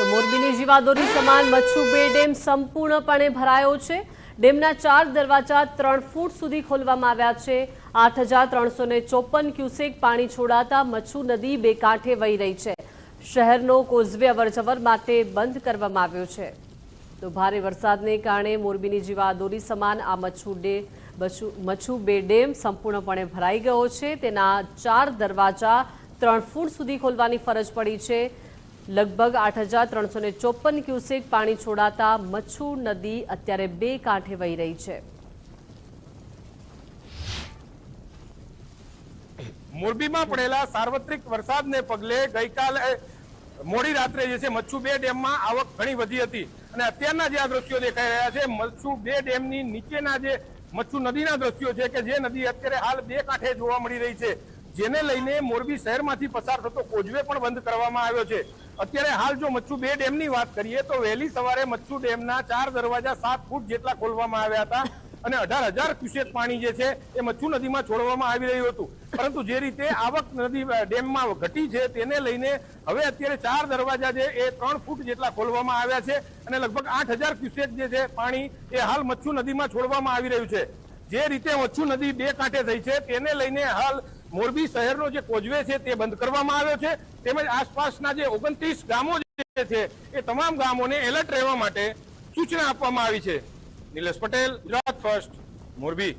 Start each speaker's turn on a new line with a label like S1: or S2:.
S1: મોરબીની જીવાદોરી સમાન મચ્છુ બે ડેમ સંપૂર્ણપણે ભરાયો છે। ડેમના 4 દરવાજા 3 ફૂટ સુધી ખોલવામાં આવ્યા છે। 8354 ક્યુસેક પાણી છોડાતા મચ્છુ નદી બે કાંઠે વહી રહી છે। શહેરનો કોઝવે અવરજવર માટે બંધ કરવામાં આવ્યો છે। તો ભારે વરસાદને કારણે મોરબીની જીવાદોરી સમાન આ મચ્છુ બે ડેમ સંપૂર્ણપણે ભરાઈ ગયો છે। તેના 4 દરવાજા 3 ફૂટ સુધી ખોલવાની ફરજ પડી છે। लगभग 8354 क्यूसेक पानी छोड़ाता मच्छू नदी अत्यारे बे कांठे वही रही है।
S2: मोरबी में पड़ेला सार्वत्रिक वरसाद ने पगले गई काले मोड़ी रात्रे जे मच्छू बे डेम में आवक घणी वधी हती अने अत्यारना जे आ दृश्यो देखाई रह्या छे मच्छू बे डेम नी नीचेना जे मच्छू नदीना दृश्यो छे के जे नदी अत्यारे हाल बे कांठे जोवा मळी रही छे, जेने लईने मोरबी शहेरमांथी पसार थतो कोजवे पण बंध करवामां आव्यो छे। અત્યારે હાલ જો મચ્છુ બે ડેમની વાત કરીએ તો વહેલી સવારે મચ્છુ ડેમના 4 દરવાજા 7 ફૂટ જેટલા ખોલવામાં આવ્યા હતા અને 18000 ક્યુસેક પાણી જે છે એ મચ્છુ નદીમાં છોડવામાં આવી રહ્યું હતું, પરંતુ જે રીતે આવક નદી ડેમમાં ઘટી છે તેને લઈને હવે અત્યારે 4 દરવાજા જે એ 3 ફૂટ જેટલા ખોલવામાં આવ્યા છે અને લગભગ 8000 ક્યુસેક જે છે પાણી એ હાલ મચ્છુ નદીમાં છોડવામાં આવી રહ્યું છે। જે રીતે મચ્છુ નદી બે કાંઠે થઈ છે તેને લઈને હાલ मोरबी शहरનો જે કોઝવે છે તે બંધ કરવામાં આવ્યો છે, તેમજ આસપાસના જે 29 ગામો જે છે એ તમામ ગામોને એલર્ટ રહેવા માટે સૂચના આપવામાં આવી છે। નિલેશ પટેલ, ગુજરાત ફર્સ્ટ, મોરબી।